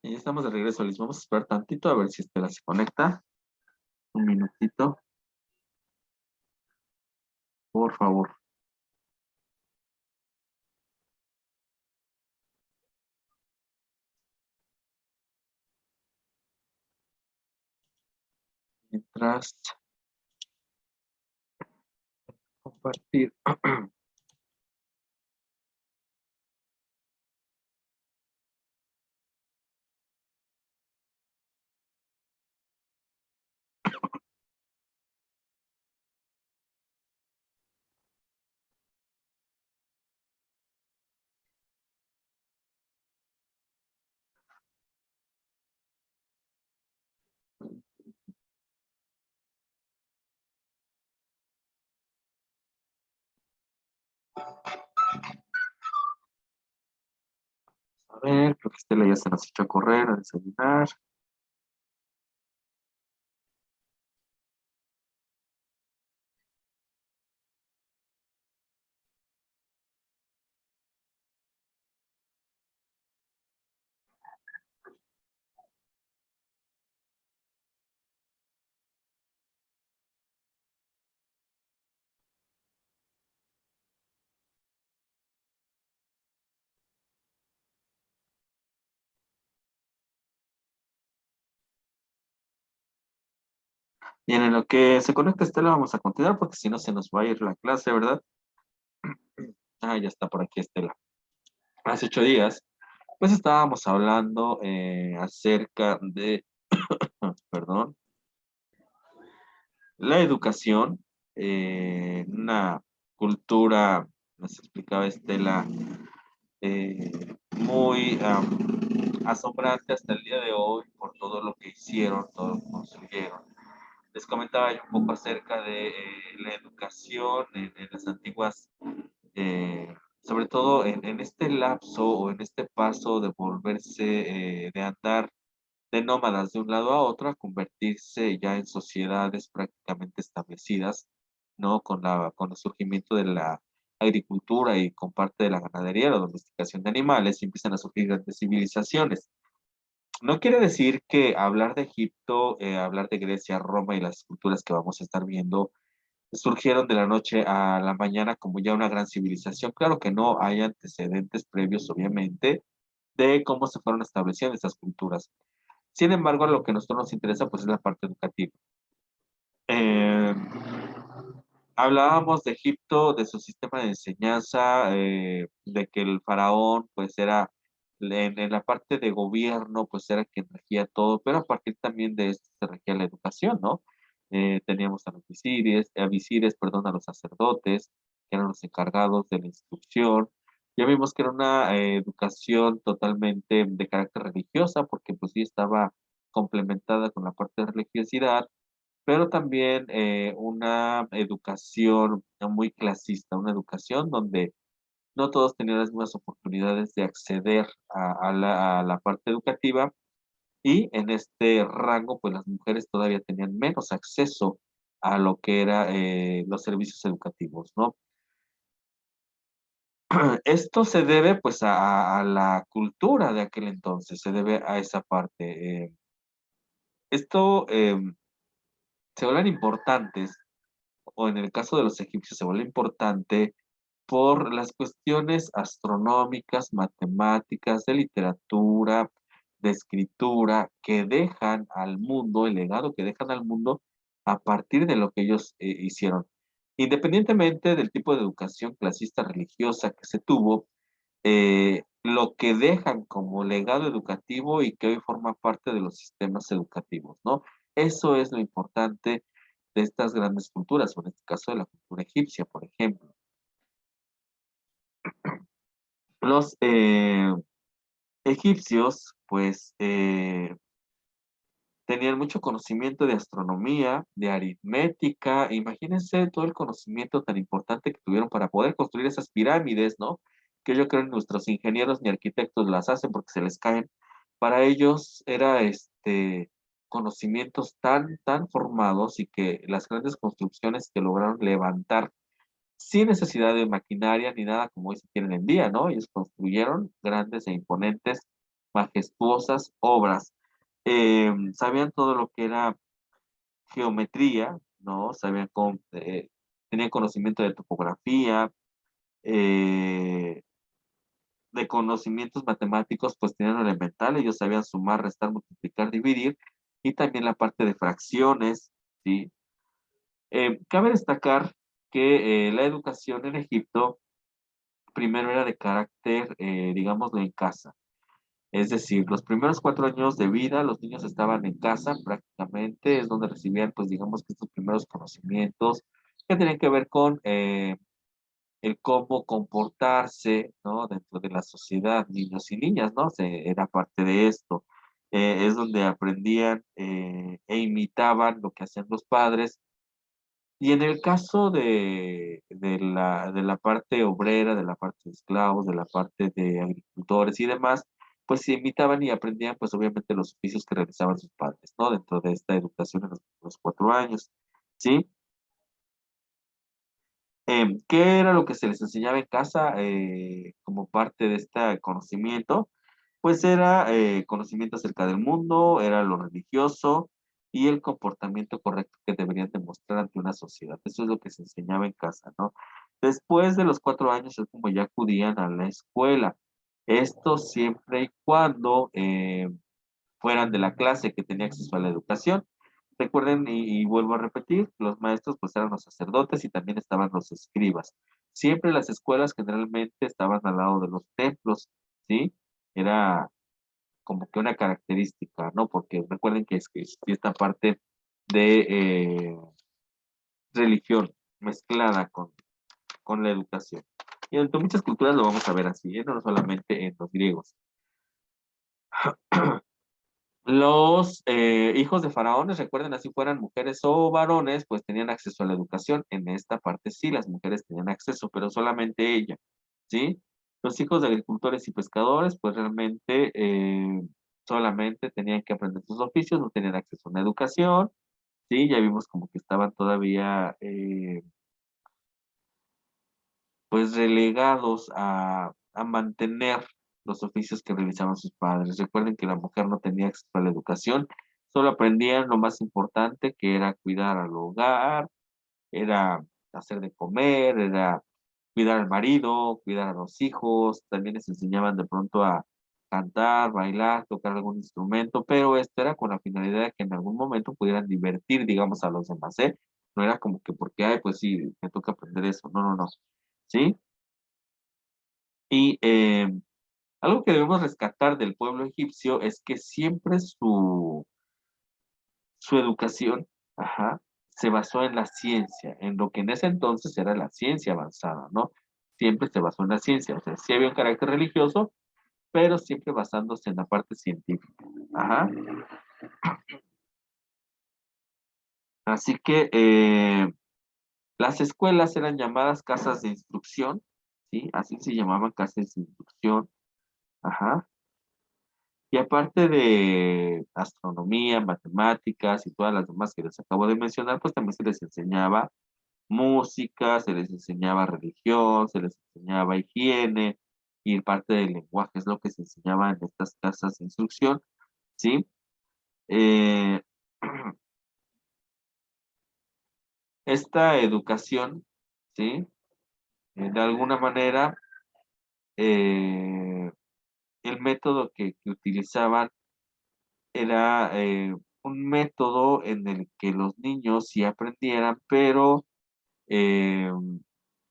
Y ya estamos de regreso, Liz. Vamos a esperar tantito a ver si Estela se conecta. Un minutito, por favor. Mientras compartir. A ver, creo que Estela ya se nos echó a correr, a desayunar. Bien, en lo que se conecta Estela, vamos a continuar porque si no se nos va a ir la clase, ¿verdad? Ah, ya está por aquí Estela. Hace 8 días, pues estábamos hablando acerca de, perdón, la educación, una cultura, nos explicaba Estela, muy asombrante hasta el día de hoy por todo lo que hicieron, todo lo que construyeron. Les comentaba yo un poco acerca de la educación en las antiguas, sobre todo en este lapso o en este paso de volverse, de andar de nómadas de un lado a otro a convertirse ya en sociedades prácticamente establecidas, ¿no? Con el surgimiento de la agricultura y con parte de la ganadería, la domesticación de animales, y empiezan a surgir grandes civilizaciones. No quiere decir que hablar de Egipto, hablar de Grecia, Roma y las culturas que vamos a estar viendo surgieron de la noche a la mañana como ya una gran civilización. Claro que no, hay antecedentes previos, obviamente, de cómo se fueron estableciendo estas culturas. Sin embargo, lo que a nosotros nos interesa pues es la parte educativa. Eh, Hablábamos de Egipto, de su sistema de enseñanza, de que el faraón pues era, en la parte de gobierno pues era quien regía todo, pero a partir también de esto se regía la educación, ¿no? Teníamos a los visires, perdón, a los sacerdotes, que eran los encargados de la instrucción. Ya vimos que era una educación totalmente de carácter religiosa, porque pues sí estaba complementada con la parte de religiosidad, pero también una educación muy clasista, una educación donde no todos tenían las mismas oportunidades de acceder a la parte educativa, y en este rango, pues las mujeres todavía tenían menos acceso a lo que era los servicios educativos, ¿no? Esto se debe pues a la cultura de aquel entonces, se debe a esa parte. Esto se vuelven importantes, o en el caso de los egipcios se vuelve importante por las cuestiones astronómicas, matemáticas, de literatura, de escritura, que dejan al mundo, el legado que dejan al mundo a partir de lo que ellos hicieron. Independientemente del tipo de educación clasista religiosa que se tuvo, lo que dejan como legado educativo y que hoy forma parte de los sistemas educativos, ¿no? Eso es lo importante de estas grandes culturas, o en este caso de la cultura egipcia, por ejemplo. Los egipcios, pues, tenían mucho conocimiento de astronomía, de aritmética. Imagínense todo el conocimiento tan importante que tuvieron para poder construir esas pirámides, ¿no? Que yo creo que nuestros ingenieros ni arquitectos las hacen porque se les caen. Para ellos era conocimientos tan formados, y que las grandes construcciones que lograron levantar sin necesidad de maquinaria ni nada como hoy se tienen en día, ¿no? Ellos construyeron grandes e imponentes majestuosas obras. Sabían todo lo que era geometría, ¿no? Tenían conocimiento de topografía, eh, de conocimientos matemáticos, pues tenían elemental, ellos sabían sumar, restar, multiplicar, dividir, y también la parte de fracciones, ¿sí? Cabe destacar que la educación en Egipto primero era de carácter, digámoslo, en casa. Es decir, los primeros 4 años de vida, los niños estaban en casa prácticamente, es donde recibían, pues digamos que estos primeros conocimientos que tenían que ver con el cómo comportarse, ¿no? Dentro de la sociedad, niños y niñas, ¿no? Era parte de esto. Es donde aprendían e imitaban lo que hacían los padres. Y en el caso de la parte obrera, de la parte de esclavos, de la parte de agricultores y demás, pues se imitaban y aprendían, pues obviamente los oficios que realizaban sus padres, ¿no? Dentro de esta educación en los 4 años, ¿sí? ¿Qué era lo que se les enseñaba en casa como parte de este conocimiento? Pues era conocimiento acerca del mundo, era lo religioso y el comportamiento correcto que deberían demostrar ante una sociedad. Eso es lo que se enseñaba en casa, ¿no? Después de los 4 años es como ya acudían a la escuela. Esto siempre y cuando fueran de la clase que tenía acceso a la educación. Recuerden, y vuelvo a repetir, los maestros pues eran los sacerdotes y también estaban los escribas. Siempre las escuelas generalmente estaban al lado de los templos, ¿sí? Era como que una característica, ¿no? Porque recuerden que es que existía esta parte de religión mezclada con la educación. Y en muchas culturas lo vamos a ver así, ¿eh? No solamente en los griegos. Los hijos de faraones, recuerden, así fueran mujeres o varones, pues tenían acceso a la educación. En esta parte sí, las mujeres tenían acceso, pero solamente ella, ¿sí? Los hijos de agricultores y pescadores, pues realmente solamente tenían que aprender sus oficios, no tenían acceso a una educación, ¿sí? Ya vimos como que estaban todavía, pues relegados a mantener los oficios que realizaban sus padres. Recuerden que la mujer no tenía acceso a la educación, solo aprendían lo más importante, que era cuidar al hogar, era hacer de comer, era cuidar al marido, cuidar a los hijos, también les enseñaban de pronto a cantar, bailar, tocar algún instrumento, pero esto era con la finalidad de que en algún momento pudieran divertir, digamos, a los demás, ¿eh? No era como que porque, ay, pues sí, me toca aprender eso, no, no, no, ¿sí? Y algo que debemos rescatar del pueblo egipcio es que siempre su educación, ajá, se basó en la ciencia, en lo que en ese entonces era la ciencia avanzada, ¿no? Siempre se basó en la ciencia, o sea, sí había un carácter religioso, pero siempre basándose en la parte científica. Ajá. Así que las escuelas eran llamadas casas de instrucción, ¿sí? Así se llamaban casas de instrucción. Ajá. Y aparte de astronomía, matemáticas y todas las demás que les acabo de mencionar, pues también se les enseñaba música, se les enseñaba religión, se les enseñaba higiene y parte del lenguaje es lo que se enseñaba en estas casas de instrucción, ¿sí? Eh, esta educación, ¿sí? De alguna manera, eh, el método que utilizaban era un método en el que los niños sí aprendieran, pero, eh,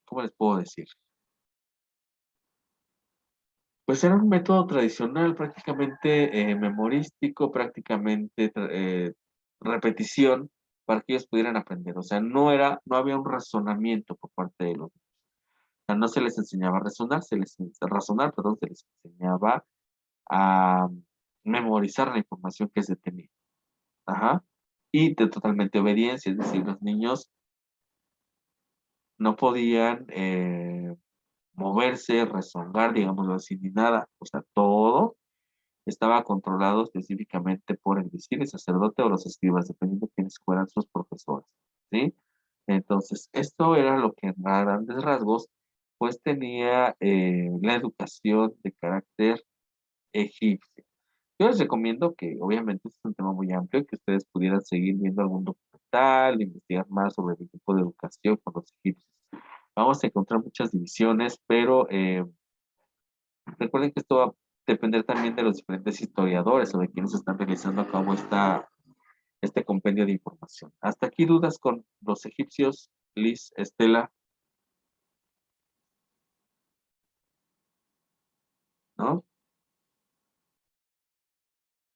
¿cómo les puedo decir? Pues era un método tradicional, prácticamente memorístico, prácticamente repetición para que ellos pudieran aprender. O sea, no había un razonamiento por parte de los niños. O sea, no se les enseñaba a razonar, razonar, perdón, se les enseñaba a memorizar la información que se tenía. Ajá. Y de totalmente obediencia, es decir, los niños no podían moverse, rezonar, digámoslo así, ni nada. O sea, todo estaba controlado específicamente por el visir, el sacerdote o los escribas, dependiendo de quiénes fueran sus profesores, ¿sí? Entonces, esto era lo que a grandes rasgos, pues tenía la educación de carácter egipcio. Yo les recomiendo que, obviamente, este es un tema muy amplio, que ustedes pudieran seguir viendo algún documental, investigar más sobre el tipo de educación con los egipcios. Vamos a encontrar muchas divisiones, pero recuerden que esto va a depender también de los diferentes historiadores o de quienes están realizando a cabo este compendio de información. Hasta aquí dudas con los egipcios, Liz, Estela, ¿no?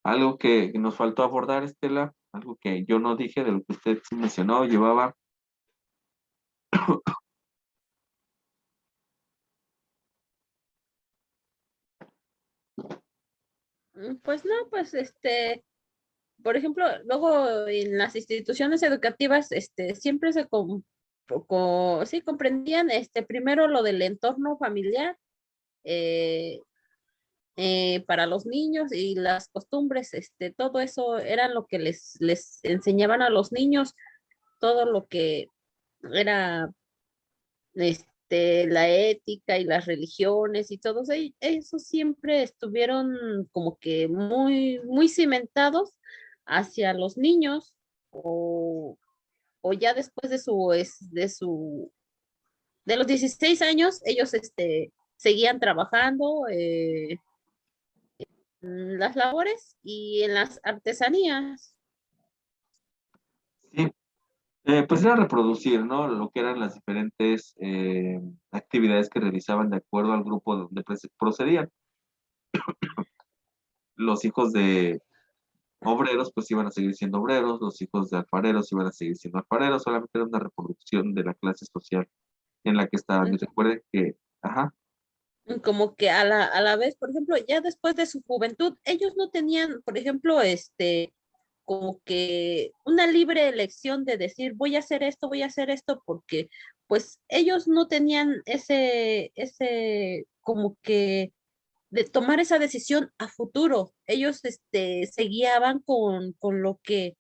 Algo que nos faltó abordar, Estela, algo que yo no dije de lo que usted sí mencionó, llevaba. Pues no, pues por ejemplo, luego en las instituciones educativas, siempre sí comprendían, primero lo del entorno familiar, eh, para los niños y las costumbres, todo eso era lo que les enseñaban a los niños, todo lo que era, la ética y las religiones y todos esos siempre estuvieron como que muy, muy cimentados hacia los niños o ya después de los 16 años, ellos, seguían trabajando, las labores y en las artesanías. Sí, pues era reproducir, ¿no? Lo que eran las diferentes actividades que realizaban de acuerdo al grupo de donde procedían. Los hijos de obreros, pues iban a seguir siendo obreros, los hijos de alfareros iban a seguir siendo alfareros, solamente era una reproducción de la clase social en la que estaban. Y recuerden que, ajá, Como que a la vez, por ejemplo, ya después de su juventud, ellos no tenían, por ejemplo, como que una libre elección de decir, voy a hacer esto, porque pues ellos no tenían como que de tomar esa decisión a futuro. Ellos, se guiaban con lo que,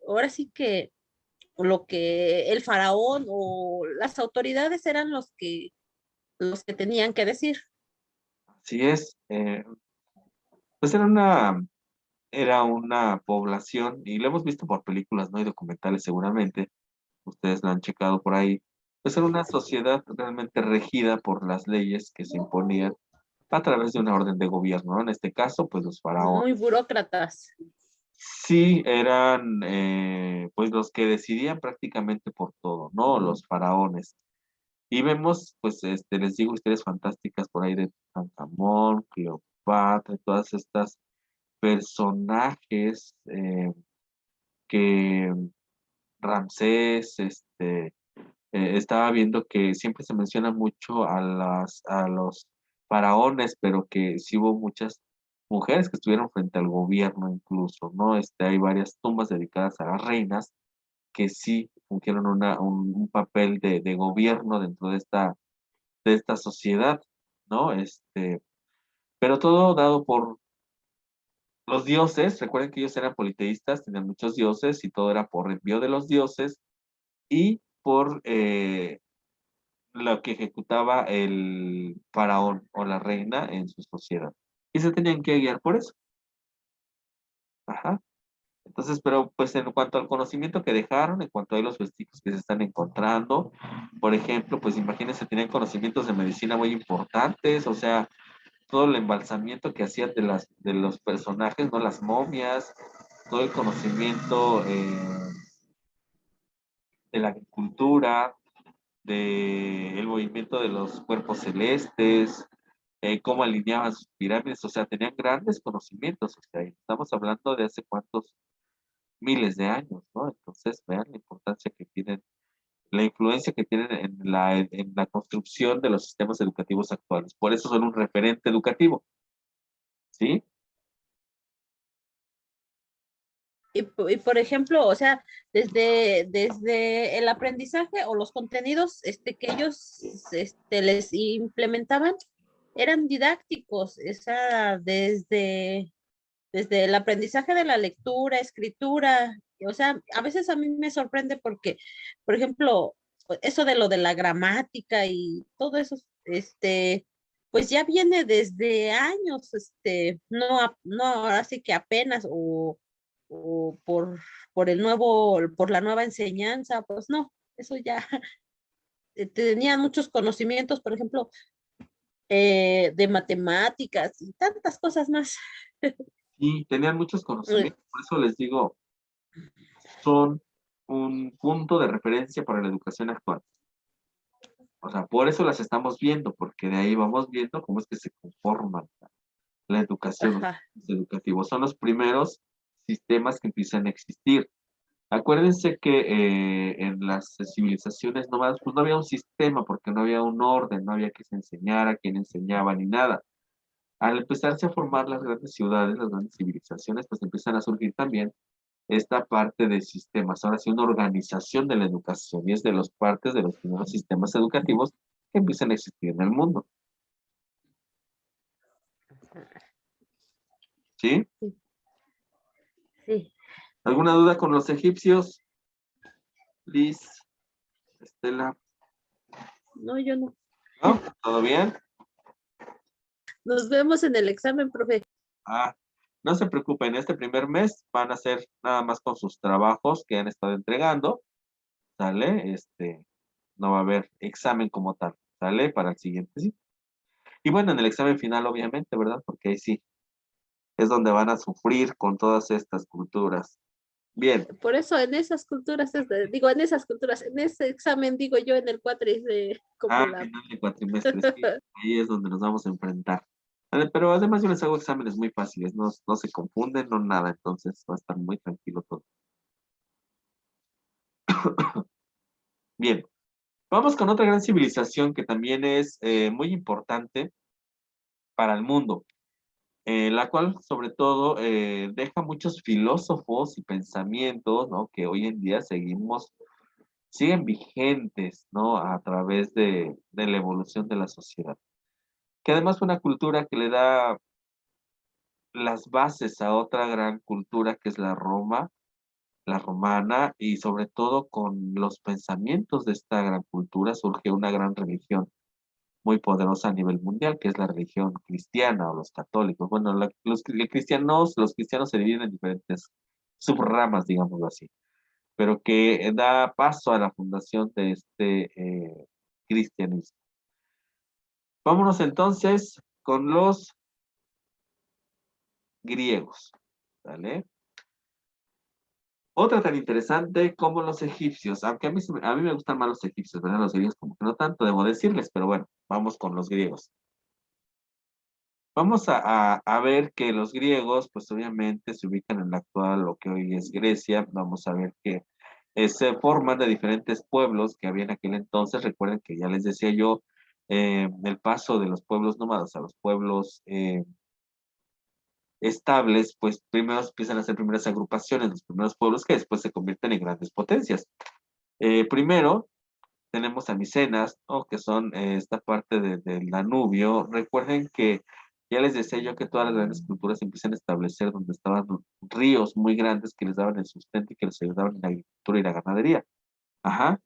ahora sí que, lo que el faraón o las autoridades eran los que tenían que decir. así es. Pues era una población, y lo hemos visto por películas, ¿no? Y documentales seguramente, ustedes lo han checado por ahí, pues era una sociedad realmente regida por las leyes que se imponían a través de una orden de gobierno, ¿no? En este caso, pues los faraones. Muy burócratas. Sí, eran pues los que decidían prácticamente por todo, ¿no? Los faraones. Y vemos, pues, les digo, historias fantásticas por ahí de Tutankamón, Cleopatra, todas estas personajes que Ramsés, estaba viendo que siempre se menciona mucho a los faraones, pero que sí hubo muchas mujeres que estuvieron frente al gobierno incluso, ¿no? Hay varias tumbas dedicadas a las reinas que sí fungieron un papel de gobierno dentro de esta sociedad, ¿no? Pero todo dado por los dioses. Recuerden que ellos eran politeístas, tenían muchos dioses y todo era por envío de los dioses y por lo que ejecutaba el faraón o la reina en su sociedad. Y se tenían que guiar por eso. Ajá. Entonces, pero pues en cuanto al conocimiento que dejaron, en cuanto a los vestigios que se están encontrando, por ejemplo, pues imagínense, tenían conocimientos de medicina muy importantes, o sea, todo el embalsamiento que hacían de los personajes, ¿no? Las momias, todo el conocimiento de la agricultura, del movimiento de los cuerpos celestes, cómo alineaban sus pirámides, o sea, tenían grandes conocimientos, o sea, y estamos hablando de hace cuántos miles de años, ¿no? Entonces, vean la importancia que tienen, la influencia que tienen en la construcción de los sistemas educativos actuales. Por eso son un referente educativo, ¿sí? Y por ejemplo, o sea, desde el aprendizaje o los contenidos, que ellos, les implementaban, eran didácticos, desde el aprendizaje de la lectura, escritura, o sea, a veces a mí me sorprende porque, por ejemplo, eso de lo de la gramática y todo eso, pues ya viene desde años, no, no ahora sí que apenas, o por el nuevo, por la nueva enseñanza, pues no, eso ya tenían muchos conocimientos, por ejemplo, de matemáticas y tantas cosas más. Y tenían muchos Eh, conocimientos, por eso les digo, son un punto de referencia para la educación actual. O sea, por eso las estamos viendo, porque de ahí vamos viendo cómo es que se conforma la educación, los Ajá, sistemas educativos. Son los primeros sistemas que empiezan a existir. Acuérdense que en las civilizaciones nomás, pues no había un sistema, porque no había un orden, no había que se enseñara, quién enseñaba, ni nada. Al empezarse a formar las grandes ciudades, las grandes civilizaciones, pues empiezan a surgir también esta parte de sistemas, ahora sí, una organización de la educación, y es de las partes de los primeros sistemas educativos que empiezan a existir en el mundo. ¿Sí? sí, sí. ¿Alguna duda con los egipcios? Liz, Estela, No, yo no. ¿no? ¿Todo bien? Nos vemos en el examen, profe. Ah, no se preocupen, este primer mes van a hacer nada más con sus trabajos que han estado entregando, ¿sale? No va a haber examen como tal, ¿sale? Para el siguiente, sí. Y bueno, en el examen final, obviamente, ¿verdad? Porque ahí sí, es donde van a sufrir con todas estas culturas. Bien. Por eso en esas culturas, digo, en esas culturas, en ese examen, digo yo, en el cuatris de como la... Final de cuatrimestre, sí. Ahí es donde nos vamos a enfrentar. Vale, pero además yo les hago exámenes muy fáciles, no, no se confunden, no nada, entonces va a estar muy tranquilo todo. Bien, vamos con otra gran civilización que también es muy importante para el mundo, la cual sobre todo deja muchos filósofos y pensamientos, ¿no? Que hoy en día siguen vigentes, ¿no? A través de la evolución de la sociedad. Que además fue una cultura que le da las bases a otra gran cultura que es la romana, y sobre todo con los pensamientos de esta gran cultura surge una gran religión muy poderosa a nivel mundial, que es la religión cristiana o los católicos. Bueno, los cristianos se dividen en diferentes subramas, digámoslo así, pero que da paso a la fundación de este cristianismo. Vámonos entonces con los griegos, ¿vale? Otra tan interesante como los egipcios, aunque a mí me gustan más los egipcios, ¿verdad? Los griegos como que no tanto, debo decirles, pero bueno, vamos con los griegos. Vamos a ver que los griegos, pues obviamente se ubican en la actual, lo que hoy es Grecia. Vamos a ver que se forman de diferentes pueblos que había en aquel entonces. Recuerden que ya les decía yo, el paso de los pueblos nómadas a los pueblos estables, pues primero empiezan a hacer primeras agrupaciones, los primeros pueblos que después se convierten en grandes potencias. Primero tenemos a Micenas, ¿no? Que son esta parte del Danubio. Recuerden que ya les decía yo que todas las grandes culturas empiezan a establecer donde estaban ríos muy grandes que les daban el sustento y que les ayudaban en la agricultura y la ganadería. Ajá.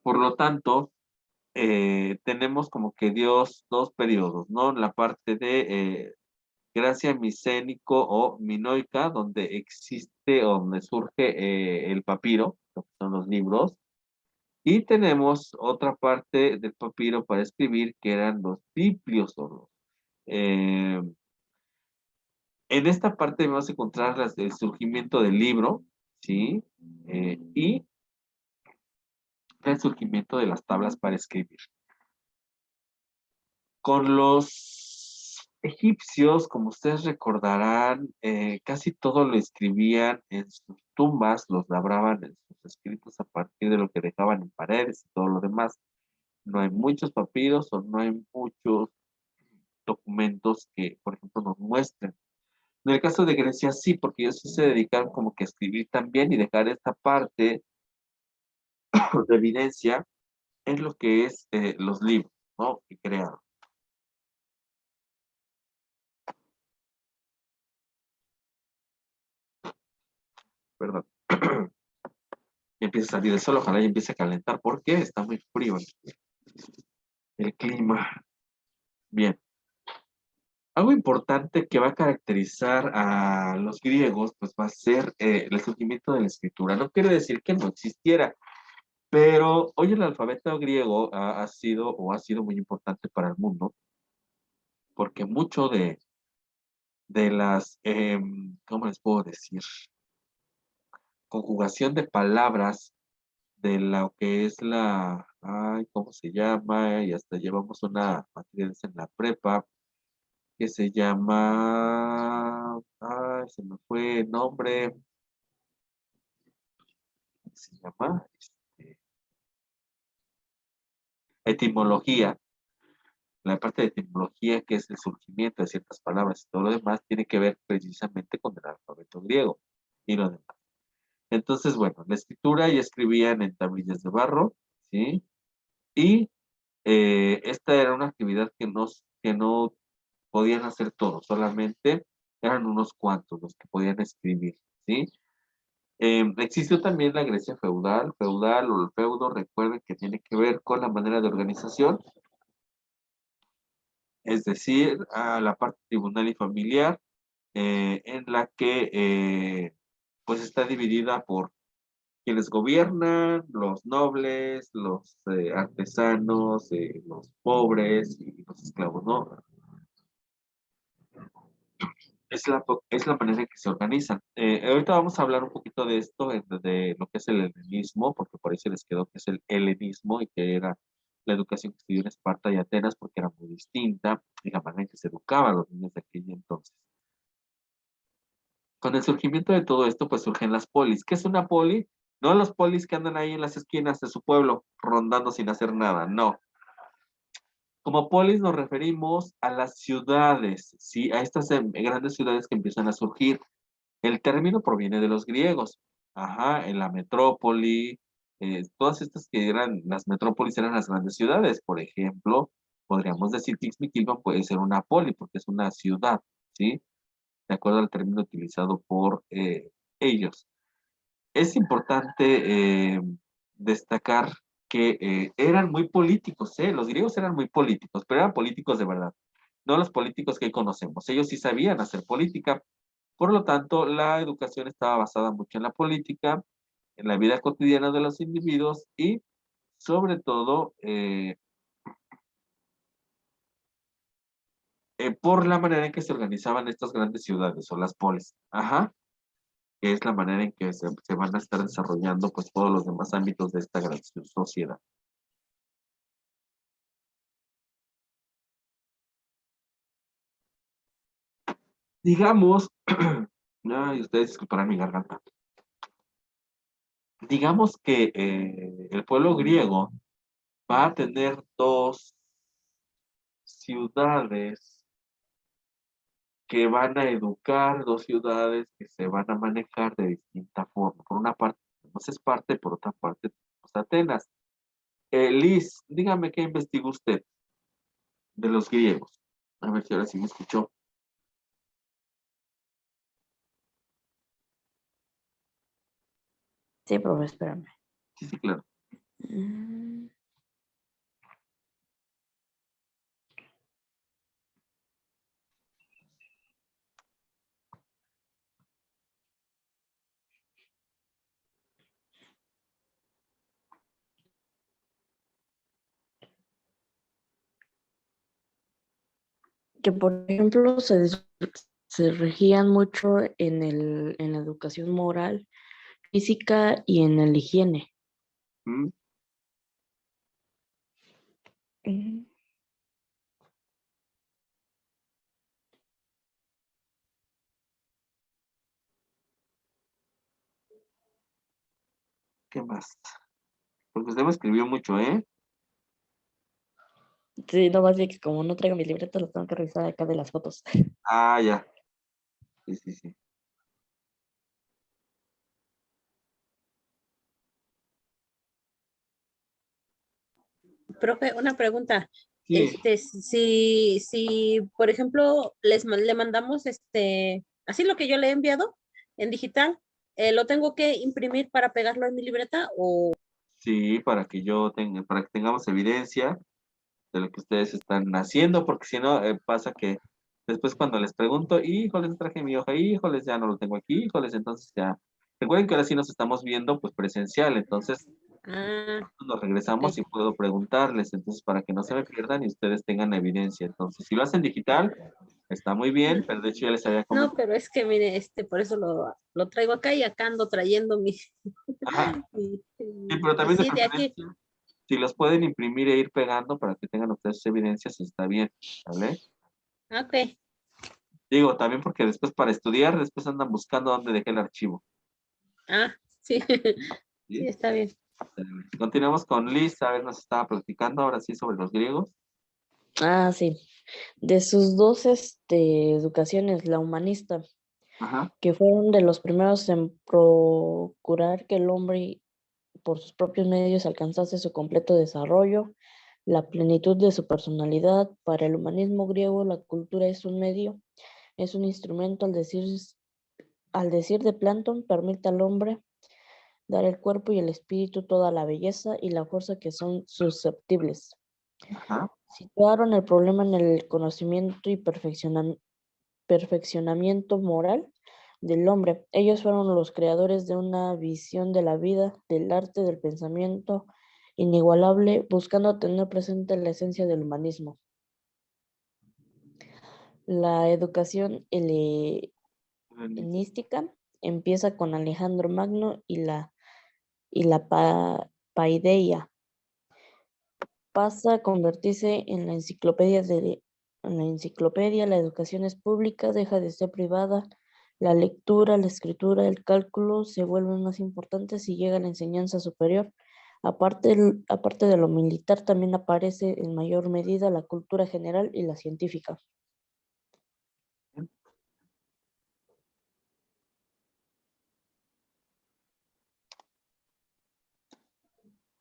Por lo tanto, tenemos como que dos periodos, ¿no? La parte de Gracia micénico o minoica, donde existe o donde surge el papiro, lo que son los libros, y tenemos otra parte del papiro para escribir que eran los biblios o eh, en esta parte vamos a encontrar el surgimiento del libro, ¿sí? Y el surgimiento de las tablas para escribir. Con los egipcios, como ustedes recordarán, casi todo lo escribían en sus tumbas, los labraban en sus escritos a partir de lo que dejaban en paredes y todo lo demás. No hay muchos papiros o no hay muchos documentos que, por ejemplo, nos muestren. En el caso de Grecia sí, porque ellos sí se dedicaron como que a escribir también y dejar esta parte de evidencia en lo que es los libros, ¿no? Que crearon. Perdón. Empieza a salir el sol, ojalá ya empiece a calentar, porque está muy frío el clima. Bien. Algo importante que va a caracterizar a los griegos, pues va a ser el surgimiento de la escritura. No quiere decir que no existiera, pero hoy el alfabeto griego ha sido muy importante para el mundo, porque mucho de las, ¿cómo les puedo decir? Conjugación de palabras de lo que es ay, ¿cómo se llama? Y hasta llevamos una materia de esa en la prepa, que se llama, ay, se me fue el nombre, ¿cómo se llama? Etimología. La parte de etimología, que es el surgimiento de ciertas palabras y todo lo demás, tiene que ver precisamente con el alfabeto griego y lo demás. Entonces, bueno, la escritura ya escribían en tablillas de barro, ¿sí? Y esta era una actividad que no podían hacer todos, solamente eran unos cuantos los que podían escribir, ¿sí? Existió también la Grecia feudal o el feudo, recuerden que tiene que ver con la manera de organización, es decir, a la parte tribunal y familiar, en la que pues está dividida por quienes gobiernan, los nobles, los artesanos, los pobres y los esclavos, ¿no? Es la manera en que se organizan. Ahorita vamos a hablar un poquito de esto, de lo que es el helenismo, porque por ahí se les quedó que es el helenismo y que era la educación que se dio en Esparta y Atenas, porque era muy distinta y la manera en que se educaban a los niños de aquel entonces. Con el surgimiento de todo esto, pues surgen las polis. ¿Qué es una poli? No los polis que andan ahí en las esquinas de su pueblo rondando sin hacer nada, no. Como polis nos referimos a las ciudades, ¿sí? A estas grandes ciudades que empiezan a surgir. El término proviene de los griegos. Ajá, en la metrópoli, todas estas que eran, las metrópolis eran las grandes ciudades. Por ejemplo, podríamos decir que Ixmiquilpan puede ser una poli porque es una ciudad, ¿sí? De acuerdo al término utilizado por ellos. Es importante destacar que eran muy políticos, ¿eh? Los griegos eran muy políticos, pero eran políticos de verdad, no los políticos que hoy conocemos. Ellos sí sabían hacer política, por lo tanto, la educación estaba basada mucho en la política, en la vida cotidiana de los individuos y, sobre todo, por la manera en que se organizaban estas grandes ciudades o las polis. Ajá, que es la manera en que se van a estar desarrollando pues todos los demás ámbitos de esta gran sociedad. Digamos, ay, ustedes disculparán mi garganta. Digamos que el pueblo griego va a tener dos ciudades que van a educar, dos ciudades que se van a manejar de distinta forma. Por una parte, no es parte, por otra parte, pues, Atenas. Liz, dígame qué investigó usted de los griegos. A ver si ahora sí me escuchó. Sí, profe, espérame. Sí, sí, claro. Mm, Que por ejemplo se regían mucho en la educación moral, física y en la higiene. ¿Mm? Mm. ¿Qué más? Porque usted me escribió mucho, ¿eh? Sí, no más bien que como no traigo mi libreta, lo tengo que revisar acá de las fotos. Ah, ya. Sí, sí, sí. Profe, una pregunta. Sí. Si, por ejemplo, le mandamos así lo que yo le he enviado en digital, ¿lo tengo que imprimir para pegarlo en mi libreta o Sí, para que tengamos evidencia de lo que ustedes están haciendo, porque si no, pasa que después cuando les pregunto, híjoles, traje mi hoja, híjoles, ya no lo tengo aquí, híjoles, entonces ya. Recuerden que ahora sí nos estamos viendo pues presencial, entonces Ah, nos regresamos ok. y puedo preguntarles, entonces para que no se me pierdan y ustedes tengan evidencia. Entonces, si lo hacen digital, está muy bien, pero de hecho ya les había No, comentado. pero es que mire, por eso lo traigo acá y acá ando trayendo Ajá, sí, pero pues también de sí, de aquí. preferencia, si los pueden imprimir e ir pegando para que tengan ustedes sus evidencias, está bien, ¿vale? Ok. Digo, también porque después para estudiar, después andan buscando dónde dejé el archivo. Ah, sí. Sí, ¿Sí? está bien. Continuamos con Liz, a ver, nos estaba platicando ahora sí sobre los griegos. Ah, sí. De sus dos educaciones, la humanista, Ajá, que fueron de los primeros en procurar que el hombre por sus propios medios alcanzase su completo desarrollo, la plenitud de su personalidad. Para el humanismo griego, la cultura es un medio, es un instrumento, al decir de Platón, permite al hombre dar el cuerpo y el espíritu toda la belleza y la fuerza que son susceptibles. ajá. Situaron el problema en el conocimiento y perfeccionamiento moral del hombre. Ellos fueron los creadores de una visión de la vida, del arte, del pensamiento inigualable, buscando tener presente la esencia del humanismo. La educación helenística empieza con Alejandro Magno y la paideia. Pasa a convertirse en la enciclopedia, la educación es pública, deja de ser privada, la lectura, la escritura, el cálculo se vuelven más importantes y llega la enseñanza superior. Aparte de lo militar, también aparece en mayor medida la cultura general y la científica.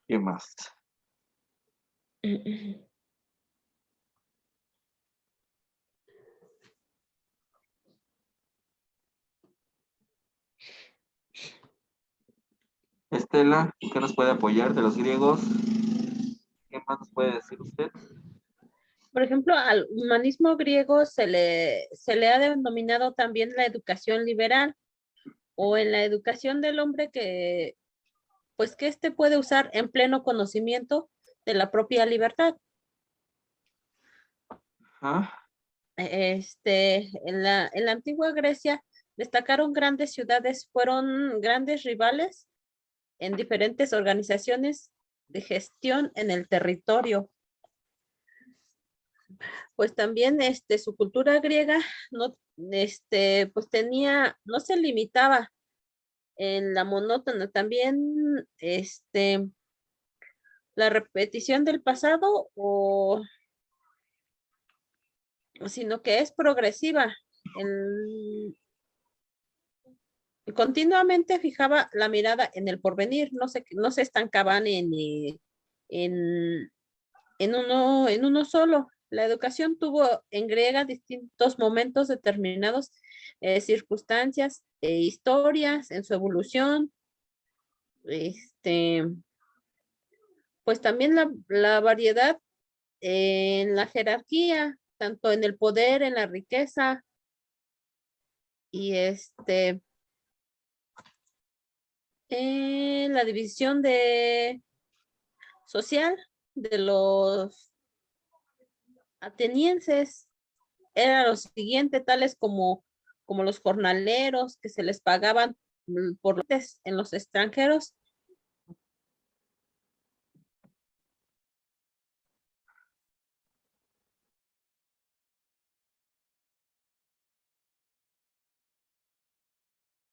¿Qué más? Estela, ¿qué nos puede apoyar de los griegos? ¿Qué más nos puede decir usted? Por ejemplo, al humanismo griego se le ha denominado también la educación liberal o en la educación del hombre que, pues que éste puede usar en pleno conocimiento de la propia libertad. Ajá, En la antigua Grecia destacaron grandes ciudades, fueron grandes rivales en diferentes organizaciones de gestión en el territorio. Pues también su cultura griega no, pues no se limitaba en la monótona, también la repetición del pasado sino que es progresiva. El, Continuamente fijaba la mirada en el porvenir, no se estancaban en, en uno solo. La educación tuvo en griega distintos momentos determinados, circunstancias, historias en su evolución, este, pues también la variedad en la jerarquía, tanto en el poder, en la riqueza y en la división social de los atenienses. Era lo siguiente, tales como los jornaleros que se les pagaban por en los extranjeros